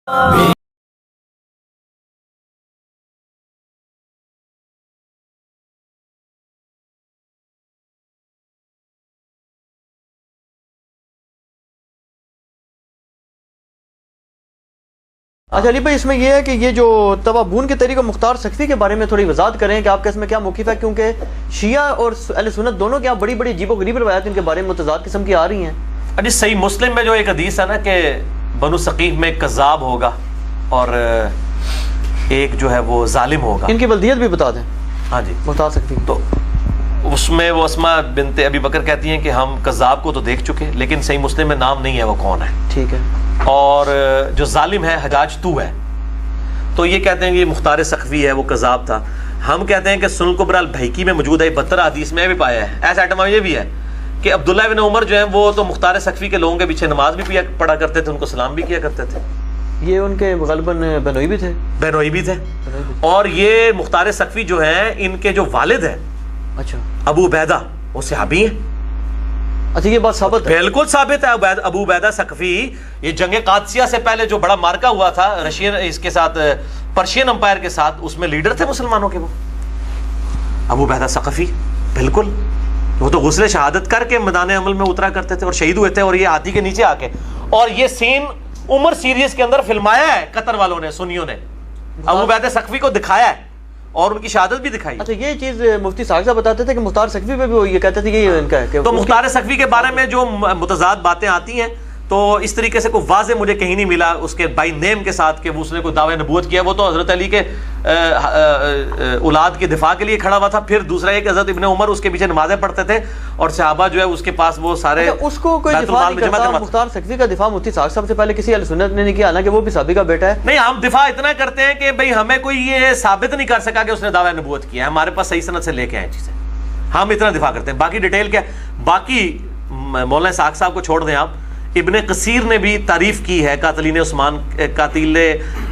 اچھا علی بھائی، اس میں یہ ہے کہ یہ جو توابون کے طریقہ مختار سقفی کے بارے میں تھوڑی وضاحت کریں کہ آپ کا اس میں کیا موقف ہے، کیونکہ شیعہ اور اہل سنت دونوں کے یہاں بڑی بڑی عجیب و غریب روایات ان کے بارے میں متضاد قسم کی آ رہی ہیں. ابھی صحیح مسلم میں جو ایک حدیث ہے نا کہ بنو ثقیف میں ایک کذاب ہوگا اور ایک جو ہے وہ ظالم ہوگا. ان کی بلدیت بھی بتا دیں. ہاں جی، مختار سقفی. تو اس میں وہ اسما بنت ابی بکر کہتی ہیں کہ ہم کذاب کو تو دیکھ چکے لیکن صحیح مسلم میں نام نہیں ہے وہ کون ہے. ٹھیک ہے. اور جو ظالم ہے حجاج تو ہے، تو یہ کہتے ہیں کہ یہ مختار سقفی ہے، وہ کذاب تھا. ہم کہتے ہیں کہ سنن کبری البیہقی میں موجود ہے، 72 حدیث میں بھی پایا ہے. ایسا آئٹم یہ بھی ہے کہ عبداللہ بن عمر جو ہیں وہ تو مختار سقفی کے لوگوں کے پیچھے نماز بھی پڑھا کرتے تھے، ان کو سلام بھی کیا کرتے تھے. یہ ان کے غالباً بنوئی بھی تھے. بنوئی بھی تھے. اور یہ مختار سقفی جو ہیں ان کے جو والد ہیں اچھا ابو عبیدہ، وہ صحابی ہیں. اچھا، یہ بات ثابت ہے؟ بالکل ثابت ہے. ابو عبیدہ ثقفی، یہ جنگ قادسیہ سے پہلے جو بڑا مارکا ہوا تھا رشین اس کے ساتھ، پرشین امپائر کے ساتھ، اس میں لیڈر تھے مسلمانوں کے. وہ ابو عبیدہ ثقفی بالکل، وہ تو غسل شہادت کر کے میدان عمل میں اترا کرتے تھے اور شہید ہوئے تھے. اور یہ ہاتھی کے نیچے آ کے، اور یہ سین عمر سیریز کے اندر فلمایا ہے قطر والوں نے، سنیوں نے ابو عبیدہ ثقفی کو دکھایا ہے اور ان کی شہادت بھی دکھائی. اچھا، یہ چیز مفتی صاحب صاحب بتاتے تھے کہ مختار سقفی پہ بھی وہ یہ کہتے تھے کہ یہ ان کا ہے. تو مختار سقفی کے بارے میں جو متضاد باتیں آتی ہیں تو اس طریقے سے کوئی واضح مجھے کہیں نہیں ملا اس کے بائی نیم کے ساتھ کہ اس نے کوئی دعوی نبوت کیا. وہ تو حضرت علی کے اولاد کے دفاع کے لیے کھڑا ہوا تھا. پھر دوسرا ایک حضرت ابن عمر اس کے پیچھے نمازیں پڑھتے تھے اور صحابہ جو ہے اس کے پاس وہ سارے اس کو کوئی دفاع نہیں کرتا. مختار سقفی کا دفاع مفتی صاحب صاحب سے پہلے کسی اہل سنت نے نہیں کیا، حالانکہ وہ بھی صحابی کا بیٹا ہے. نہیں، ہم دفاع اتنا کرتے ہیں کہ بھئی ہمیں کوئی یہ ثابت نہیں کر سکا کہ اس نے دعوی نبوت کیا ہے. ہمارے پاس صحیح سند سے لے کے آئے چیزیں، ہم اتنا دفاع کرتے ہیں. باقی ڈیٹیل کیا، باقی مولانا اسحاق صاحب کو چھوڑ دیں آپ. ابن کثیر نے بھی تعریف کی ہے قاتلین عثمان، قاتل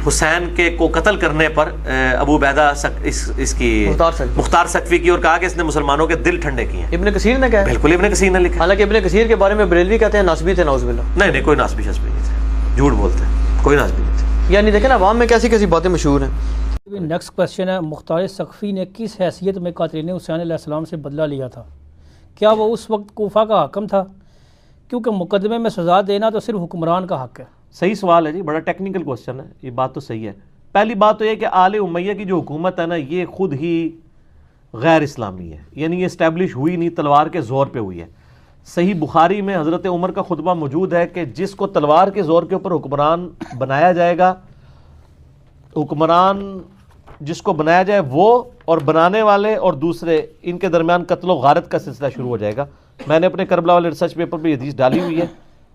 حسین کے کو قتل کرنے پر ابو عبیدہ اس کی مختار سقفی کی، اور کہا کہ اس نے مسلمانوں کے دل ٹھنڈے کیے ہیں. ابن کثیر نے کہا؟ بالکل ابن کثیر نے لکھا. حالانکہ ابن کثیر کے بارے میں بریلوی کہتے ہیں ناسبی تھے، نعوذ باللہ. نہیں، کوئی ناسبی شسبی نہیں تھے، جھوٹ بولتے ہیں، کوئی ناسبی نہیں تھے. یعنی دیکھیں نا عوام میں کیسی کیسی باتیں مشہور ہیں. نیکسٹ کوشچن ہے، مختار سقفی نے کس حیثیت میں قاتلین حسین علیہ السلام سے بدلہ لیا تھا؟ کیا وہ اس وقت کوفہ کا حاکم تھا؟ کیونکہ مقدمے میں سزا دینا تو صرف حکمران کا حق ہے. صحیح سوال ہے جی، بڑا ٹیکنیکل کوسچن ہے. یہ بات تو صحیح ہے. پہلی بات تو یہ کہ آل امیہ کی جو حکومت ہے نا، یہ خود ہی غیر اسلامی ہے. یعنی یہ اسٹیبلش ہوئی نہیں، تلوار کے زور پہ ہوئی ہے. صحیح بخاری میں حضرت عمر کا خطبہ موجود ہے کہ جس کو تلوار کے زور کے اوپر حکمران بنایا جائے گا، حکمران جس کو بنایا جائے وہ اور بنانے والے اور دوسرے، ان کے درمیان قتل و غارت کا سلسلہ شروع ہو جائے گا. میں نے اپنے کربلا والے ریسرچ پیپر پہ یہ حدیث ڈالی ہوئی ہے.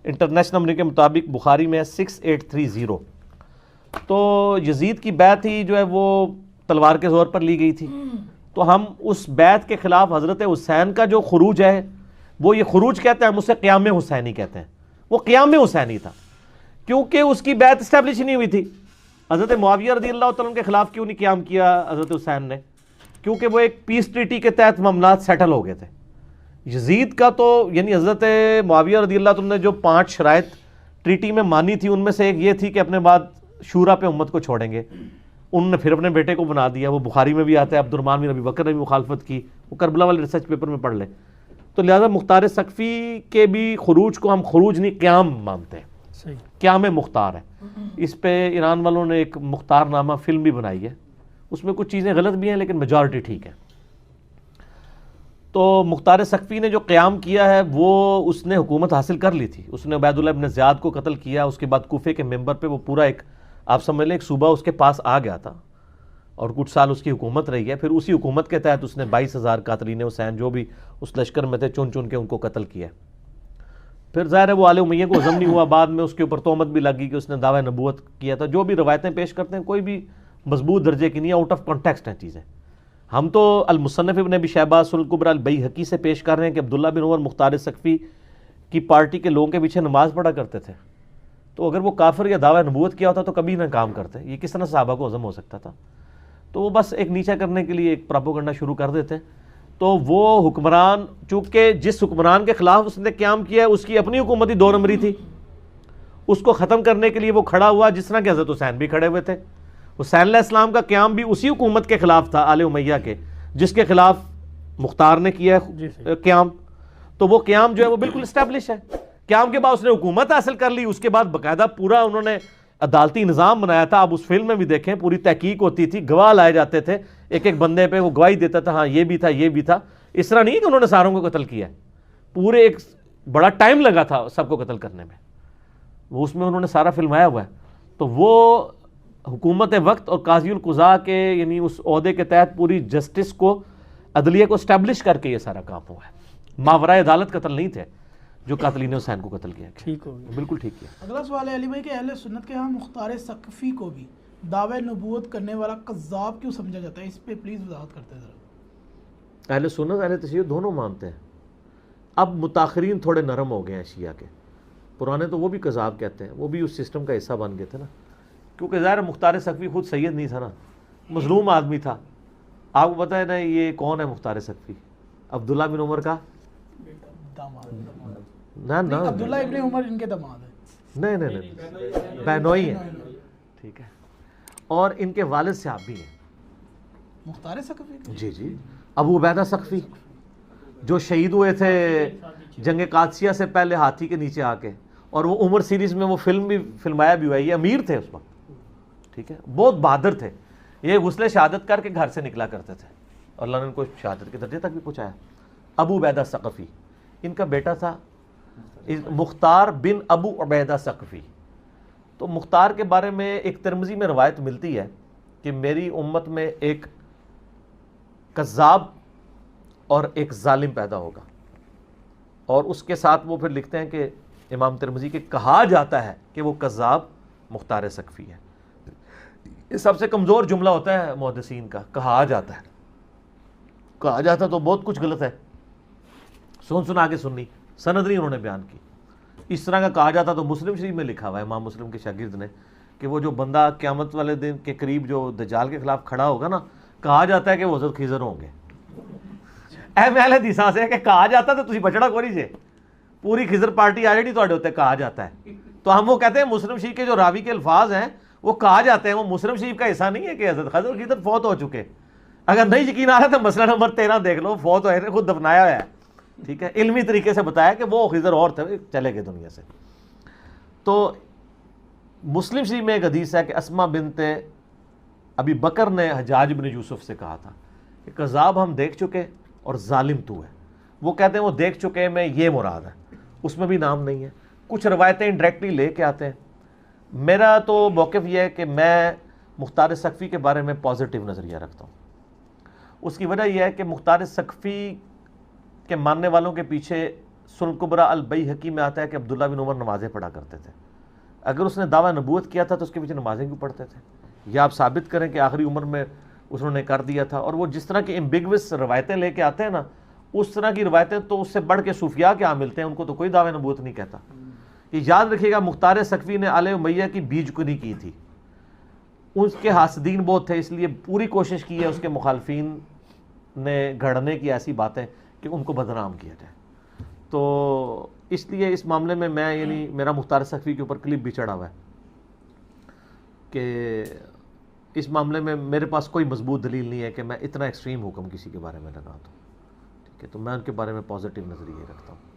انٹرنیشنل نمبر کے مطابق بخاری میں ہے 6830. تو یزید کی بیعت ہی جو ہے وہ تلوار کے زور پر لی گئی تھی. تو ہم اس بیعت کے خلاف حضرت حسین کا جو خروج ہے، وہ یہ خروج کہتے ہیں، ہم اسے قیام حسینی کہتے ہیں. وہ قیام حسینی تھا کیونکہ اس کی بیعت اسٹیبلش نہیں ہوئی تھی. حضرت معاویہ رضی اللہ تعالیٰ کے خلاف کیوں نہیں قیام کیا حضرت حسین نے؟ کیونکہ وہ ایک پیس ٹریٹی کے تحت معاملات سیٹل ہو گئے تھے. یزید کا تو یعنی حضرت معاویہ رضی اللہ عنہ نے جو 5 شرائط ٹریٹی میں مانی تھی، ان میں سے ایک یہ تھی کہ اپنے بعد شورا پہ امت کو چھوڑیں گے. انہوں نے پھر اپنے بیٹے کو بنا دیا. وہ بخاری میں بھی آتا ہے، عبد الرحمن بن ابی بکر نے بھی مخالفت کی. وہ کربلا والے ریسرچ پیپر میں پڑھ لیں. تو لہذا مختار سقفی کے بھی خروج کو ہم خروج نہیں قیام مانتے ہیں. قیام مختار ہے. اس پہ ایران والوں نے ایک مختار نامہ فلم بھی بنائی ہے. اس میں کچھ چیزیں غلط بھی ہیں لیکن میجارٹی ٹھیک ہے. تو مختار سقفی نے جو قیام کیا ہے وہ اس نے حکومت حاصل کر لی تھی. اس نے عبید اللہ ابن زیاد کو قتل کیا. اس کے بعد کوفے کے ممبر پہ وہ پورا ایک، آپ سمجھ لیں، ایک صوبہ اس کے پاس آ گیا تھا اور کچھ سال اس کی حکومت رہی ہے. پھر اسی حکومت کے تحت اس نے 22,000 قاتلین حسین جو بھی اس لشکر میں تھے چن چن کے ان کو قتل کیا. پھر ظاہر ہے وہ آل امیہ کو ہضم نہیں ہوا. بعد میں اس کے اوپر تہمت بھی لگی کہ اس نے دعوی نبوت کیا تھا. جو بھی روایتیں پیش کرتے ہیں کوئی بھی مضبوط درجے کی نہیں، آؤٹ آف کانٹیکسٹ ہیں چیزیں. ہم تو المصنف ابن ابی شیبہ سنن کبری البیہقی سے پیش کر رہے ہیں کہ عبداللہ بن عمر مختار سقفی کی پارٹی کے لوگوں کے پیچھے نماز پڑھا کرتے تھے. تو اگر وہ کافر یا دعوی نبوت کیا ہوتا تو کبھی نہ کام کرتے. یہ کس طرح صحابہ کو ہضم ہو سکتا تھا؟ تو وہ بس ایک نیچا کرنے کے لیے ایک پراپوگنڈا شروع کر دیتے ہیں. تو وہ حکمران، چونکہ جس حکمران کے خلاف اس نے قیام کیا ہے اس کی اپنی حکومتی 2 نمبری تھی، اس کو ختم کرنے کے لیے وہ کھڑا ہوا جس طرح کہ حضرت حسین بھی کھڑے ہوئے تھے. حسین علیہ السلام کا قیام بھی اسی حکومت کے خلاف تھا آل امیہ کے, جس کے خلاف مختار نے کیا ہے قیام. تو وہ قیام جو ہے وہ بالکل اسٹیبلش ہے. قیام کے بعد اس نے حکومت حاصل کر لی, اس کے بعد باقاعدہ پورا انہوں نے عدالتی نظام بنایا تھا. آپ اس فلم میں بھی دیکھیں پوری تحقیق ہوتی تھی, گواہ لائے جاتے تھے, ایک ایک بندے پہ وہ گواہی دیتا تھا, ہاں یہ بھی تھا یہ بھی تھا. اس طرح نہیں کہ انہوں نے ساروں کو قتل کیا, پورے ایک بڑا ٹائم لگا تھا سب کو قتل کرنے میں, وہ اس میں انہوں نے سارا فلمایا ہوا ہے. تو وہ حکومت وقت اور قاضی القضاء کے یعنی اس عہدے کے تحت پوری جسٹس کو, عدلیہ کو اسٹیبلش کر کے یہ سارا کام ہوا ہے. ماورائے عدالت قتل نہیں تھے جو قاتلین حسین کو قتل کیا. ٹھیک ہو گیا, بالکل ٹھیک کیا. اگلا سوال ہے علی بھائی کہ اہل سنت کے ہاں مختار ثقفی کو بھی دعوی نبوت کرنے والا قذاب کیوں سمجھا جاتا ہے, اس پہ پلیز وضاحت کرتے ذرا. اہل سنت اہل تشیع دونوں مانتے ہیں. اب متاخرین تھوڑے نرم ہو گئے ہیں شیعہ کے, پرانے تو وہ بھی قذاب کہتے ہیں, وہ بھی اس سسٹم کا حصہ بن گئے تھے نا, کیونکہ ظاہر مختار ثقفی خود سید نہیں تھا نا, مظلوم آدمی تھا. آپ کو پتہ ہے نا یہ کون ہے مختار ثقفی؟ عبداللہ بن عمر کا نہ عبداللہ ابن عمر ان کے داماد ہیں. نہیں بہنوئی ہیں, ٹھیک ہے, اور ان کے والد صاحب بھی ہیں مختار ثقفی. جی ابو عبیدہ ثقفی جو شہید ہوئے تھے جنگ قادسیہ سے پہلے ہاتھی کے نیچے آ کے, اور وہ عمر سیریز میں وہ فلم بھی فلمایا بھی ہوا ہے. یہ امیر تھے اس وقت, ٹھیک ہے, بہت بہادر تھے. یہ غسل شہادت کر کے گھر سے نکلا کرتے تھے, اور اللہ نے ان کو شہادت کے درجے تک بھی پہنچایا. ابو عبیدہ ثقفی, ان کا بیٹا تھا مختار بن ابو عبیدہ ثقفی. تو مختار کے بارے میں ایک ترمذی میں روایت ملتی ہے کہ میری امت میں ایک کذاب اور ایک ظالم پیدا ہوگا, اور اس کے ساتھ وہ پھر لکھتے ہیں کہ امام ترمذی کے کہا جاتا ہے کہ وہ کذاب مختار ثقفی ہے. یہ سب سے کمزور جملہ ہوتا ہے محدثین کا, کہا جاتا ہے. کہا جاتا تو بہت کچھ غلط ہے, سنا کے سننی, سند نہیں انہوں نے بیان کی. اس طرح کا کہا جاتا تو مسلم شریف میں لکھا ہوا ہے امام مسلم کے شاگرد نے کہ وہ جو بندہ قیامت والے دن کے قریب جو دجال کے خلاف کھڑا ہوگا نا, کہا جاتا ہے کہ وہ حضرت خضر ہوں گے. اہم اہل حدیثاں سے کہ کہا جاتا تو تسی بچڑا کوئی نہیں جے, پوری خضر پارٹی آ جڑی تواڈے اوتے کہا جاتا ہے. تو ہم وہ کہتے ہیں مسلم شریف کے جو راوی کے الفاظ ہیں وہ کہا جاتے ہیں, وہ مسلم شریف کا حصہ نہیں ہے کہ حضرت خضر فوت ہو چکے. اگر نہیں یقین آ رہا تو مسئلہ نمبر 13 دیکھ لو, فوت ہوئے خود دفنایا ہوا ہے, ٹھیک ہے, علمی طریقے سے بتایا کہ وہ خضر اور تھے, چلے گئے دنیا سے. تو مسلم شریف میں ایک حدیث ہے کہ اسما بنت ابی بکر نے حجاج بن یوسف سے کہا تھا کہ کذاب ہم دیکھ چکے اور ظالم تو ہے. وہ کہتے ہیں وہ دیکھ چکے میں یہ مراد ہے, اس میں بھی نام نہیں ہے. کچھ روایتیں انڈائریکٹلی لے کے آتے ہیں. میرا تو موقف یہ ہے کہ میں مختار ثقفی کے بارے میں پازیٹیو نظریہ رکھتا ہوں. اس کی وجہ یہ ہے کہ مختار ثقفی کے ماننے والوں کے پیچھے سنن کبریٰ البیہقی میں آتا ہے کہ عبداللہ بن عمر نمازیں پڑھا کرتے تھے. اگر اس نے دعویٰ نبوت کیا تھا تو اس کے پیچھے نمازیں کیوں پڑھتے تھے؟ یا آپ ثابت کریں کہ آخری عمر میں اس نے کر دیا تھا. اور وہ جس طرح کی ایمبیگوس روایتیں لے کے آتے ہیں نا, اس طرح کی روایتیں تو اس سے بڑھ کے صوفیاء کے ملتے ہیں, ان کو تو کوئی دعویٰ نبوت نہیں کہتا. یہ یاد رکھیے گا مختار ثقفی نے آل امیہ کی بیج کنی کی تھی, اس کے حاسدین بہت تھے, اس لیے پوری کوشش کی ہے اس کے مخالفین نے گھڑنے کی ایسی باتیں کہ ان کو بدنام کیا جائے. تو اس لیے اس معاملے میں یعنی میرا مختار ثقفی کے اوپر کلپ بھی چڑھا ہوا ہے کہ اس معاملے میں میرے پاس کوئی مضبوط دلیل نہیں ہے کہ میں اتنا ایکسٹریم حکم کسی کے بارے میں لگا دوں, ٹھیک ہے. تو میں ان کے بارے میں پازیٹیو نظریہ رکھتا ہوں.